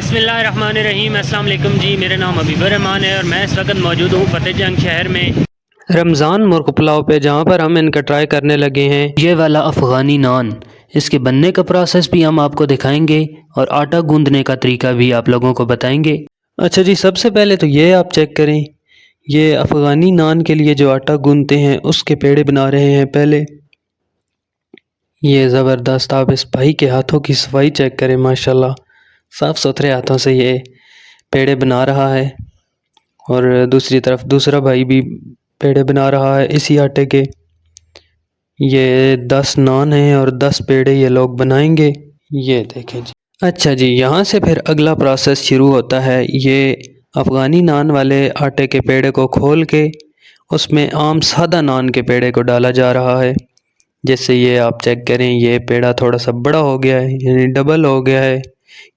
बिस्मिल्लाहिर्रहमानिर्रहीम। अस्सलाम वालेकुम जी, मेरा नाम हबीबुर रहमान है और मैं इस वक्त मौजूद हूँ फतेह जंग शहर में रमज़ान मुर्ग पुलाव पे, जहाँ पर हम इनका ट्राई करने लगे हैं ये वाला अफ़गानी नान। इसके बनने का प्रोसेस भी हम आपको दिखाएंगे और आटा गूंदने का तरीका भी आप लोगों को बताएंगे। अच्छा जी, सबसे पहले तो ये आप चेक करें, ये अफ़गानी नान के लिए जो आटा गूंदते हैं उसके पेड़े बना रहे हैं पहले। ये ज़बरदस्त, आप इस भाई के हाथों की सफाई चेक करें, माशाल्लाह साफ़ सुथरे हाथों से ये पेड़े बना रहा है। और दूसरी तरफ दूसरा भाई भी पेड़े बना रहा है इसी आटे के। ये 10 नान हैं और 10 पेड़े ये लोग बनाएंगे। ये देखें जी। अच्छा जी, यहाँ से फिर अगला प्रोसेस शुरू होता है। ये अफ़गानी नान वाले आटे के पेड़े को खोल के उसमें आम सादा नान के पेड़े को डाला जा रहा है, जिससे ये आप चेक करें, ये पेड़ा थोड़ा सा बड़ा हो गया है, यानी डबल हो गया है।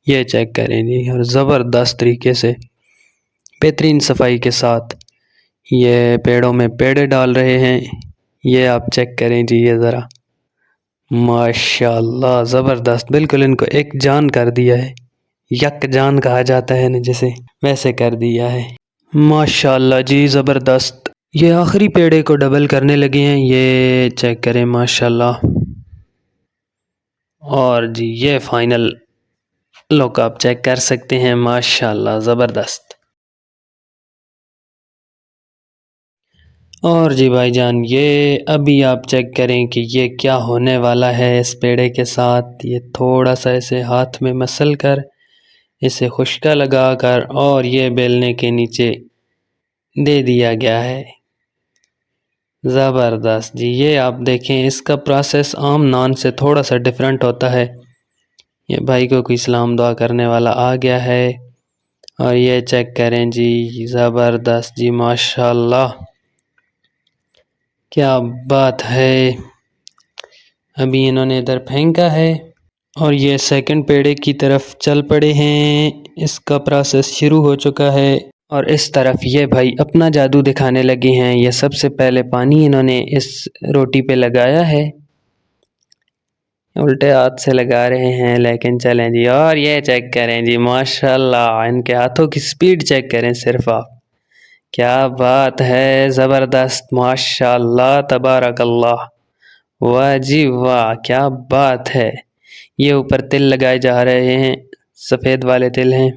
ये चेक करें जी, और ज़बरदस्त तरीके से बेहतरीन सफाई के साथ ये पेड़ों में पेड़े डाल रहे हैं। ये आप चेक करें जी, ये ज़रा माशाल्लाह ज़बरदस्त, बिल्कुल इनको एक जान कर दिया है, यक जान कहा जाता है ना जिसे, वैसे कर दिया है माशाल्लाह जी, ज़बरदस्त। ये आखिरी पेड़े को डबल करने लगे हैं, ये चेक करें माशाल्लाह। और जी ये फाइनल लुक आप चेक कर सकते हैं, माशाल्लाह ज़बरदस्त। और जी भाईजान, ये अभी आप चेक करें कि ये क्या होने वाला है इस पेड़े के साथ। ये थोड़ा सा इसे हाथ में मसल कर, इसे खुश्का लगा कर और ये बेलने के नीचे दे दिया गया है। ज़बरदस्त जी, ये आप देखें, इसका प्रोसेस आम नान से थोड़ा सा डिफरेंट होता है। ये भाई को कोई सलाम दुआ करने वाला आ गया है। और ये चेक करें जी, ज़बरदस्त जी, माशाल्लाह क्या बात है। अभी इन्होंने इधर फेंका है और ये सेकंड पेड़े की तरफ चल पड़े हैं। इसका प्रोसेस शुरू हो चुका है और इस तरफ ये भाई अपना जादू दिखाने लगे हैं। ये सबसे पहले पानी इन्होंने इस रोटी पे लगाया है, उल्टे हाथ से लगा रहे हैं, लेकिन चलें जी। और ये चेक करें जी, माशाल्लाह इनके हाथों की स्पीड चेक करें सिर्फ आप, क्या बात है, ज़बरदस्त, माशाल्लाह तबारकल्लाह, वाह जी वाह, क्या बात है। ये ऊपर तिल लगाए जा रहे हैं, सफ़ेद वाले तिल हैं।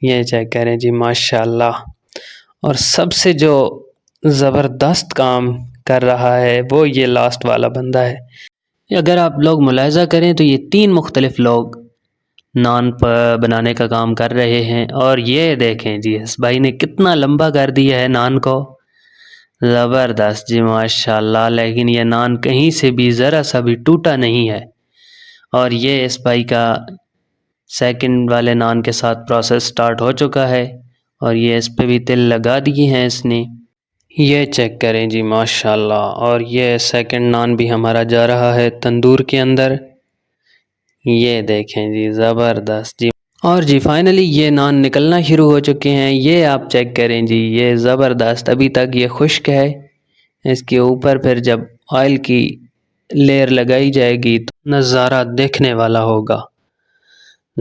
ये चेक करें जी, माशाल्लाह। और सबसे जो ज़बरदस्त काम कर रहा है वो ये लास्ट वाला बंदा है। अगर आप लोग मुलाहिज़ा करें तो ये 3 मुख्तलिफ लोग नान बनाने का काम कर रहे हैं। और ये देखें जी, इस भाई ने कितना लंबा कर दिया है नान को, ज़बरदस्त जी, माशाल्लाह। लेकिन ये नान कहीं से भी ज़रा सा भी टूटा नहीं है। और ये इस भाई का सेकंड वाले नान के साथ प्रोसेस स्टार्ट हो चुका है और ये इस पे भी तिल लगा दिए हैं इसने। ये चेक करें जी, माशाल्लाह। और ये सेकंड नान भी हमारा जा रहा है तंदूर के अंदर। ये देखें जी, ज़बरदस्त जी। और जी फाइनली ये नान निकलना शुरू हो चुके हैं। ये आप चेक करें जी, ये ज़बरदस्त। अभी तक ये खुश्क है, इसके ऊपर फिर जब ऑयल की लेयर लगाई जाएगी तो नज़ारा देखने वाला होगा,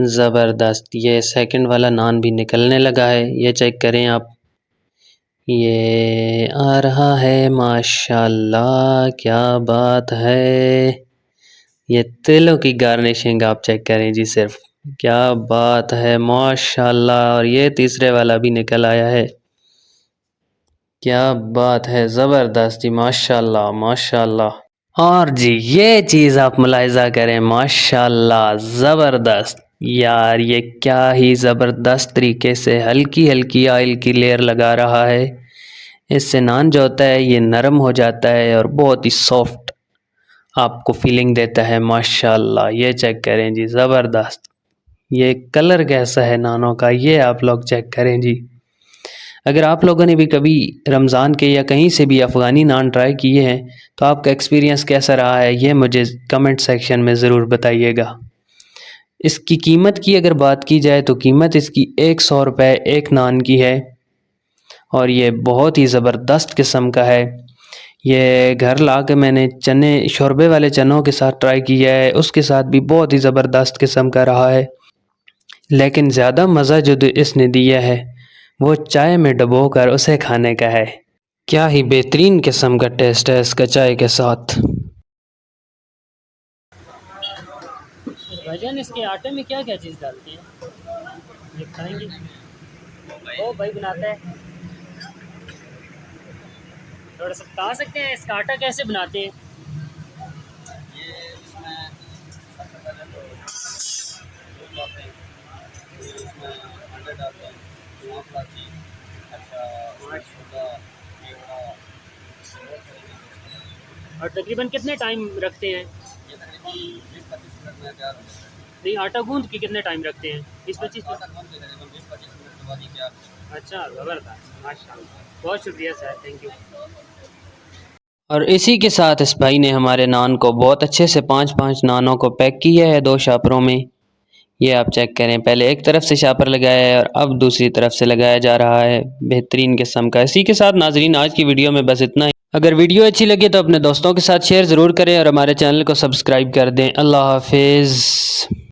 ज़बरदस्त। ये सेकंड वाला नान भी निकलने लगा है, ये चेक करें आप, ये आ रहा है, माशाल्लाह क्या बात है। ये तिलों की गार्निशिंग आप चेक करें जी सिर्फ, क्या बात है, माशाल्लाह। और ये तीसरे वाला भी निकल आया है, क्या बात है, ज़बरदस्त जी, माशाल्लाह माशाल्लाह। और जी ये चीज़ आप मुलाहिज़ा करें, माशाल्लाह ज़बरदस्त यार। ये क्या ही ज़बरदस्त तरीके से हल्की हल्की ऑयल की लेयर लगा रहा है। इससे नान जो होता है ये नरम हो जाता है और बहुत ही सॉफ्ट आपको फीलिंग देता है, माशाल्लाह। ये चेक करें जी, ज़बरदस्त। ये कलर कैसा है नानों का, ये आप लोग चेक करें जी। अगर आप लोगों ने भी कभी रमज़ान के या कहीं से भी अफ़गानी नान ट्राई किए हैं तो आपका एक्सपीरियंस कैसा रहा है, ये मुझे कमेंट सेक्शन में ज़रूर बताइएगा। इसकी कीमत की अगर बात की जाए तो कीमत इसकी 100 रुपये एक नान की है और ये बहुत ही ज़बरदस्त किस्म का है। ये घर ला के मैंने चने, शोरबे वाले चनों के साथ ट्राई किया है, उसके साथ भी बहुत ही ज़बरदस्त किस्म का रहा है। لیکن زیادہ مزہ جو اس نے دیا ہے وہ چائے میں ڈبو کر اسے کھانے کا ہے۔ کیا ہی بہترین قسم کا ٹیسٹ ہے اس کا چائے کے ساتھ۔ بھائی جان اس کے آٹے میں کیا کیا چیز ڈالتی ہیں؟ یہ کھائیں گے؟ وہ بھائی بناتا ہے، تھوڑا سا بتا سکتے ہیں اس کا آٹا کیسے بناتے ہیں؟ یہ اس میں سب سے پہلے تو دودھ ڈالتے ہیں، پھر اس میں انڈے ڈالتے ہیں، سونف لاچی، اچھا شوگر، کیوڑا، اور تقریباً کتنے ٹائم رکھتے ہیں؟ یہ تقریباً 20-25 منٹ میں تیار ہو جاتا ہے۔ نہیں آٹا گوندھ کے کتنے ٹائم رکھتے ہیں؟ 20-25 آٹا گوندھ کے تقریباً 20-25 منٹ کے بعد یہ تیار ہو جاتا ہے۔ اچھا زبردست، ماشاء اللہ، بہت شکریہ سر، تھینک یو۔ اور اسی کے ساتھ اس بھائی نے ہمارے نان کو بہت اچھے سے 5 نانوں کو پیک کیا ہے 2 شاپروں میں۔ یہ آپ چیک کریں، پہلے ایک طرف سے شاپر لگایا ہے اور اب دوسری طرف سے لگایا جا رہا ہے، بہترین قسم کا۔ اسی کے ساتھ ناظرین آج کی ویڈیو میں بس اتنا ہی۔ اگر ویڈیو اچھی لگے تو اپنے دوستوں کے ساتھ شیئر ضرور کریں اور ہمارے چینل کو سبسکرائب کر دیں۔ اللہ حافظ۔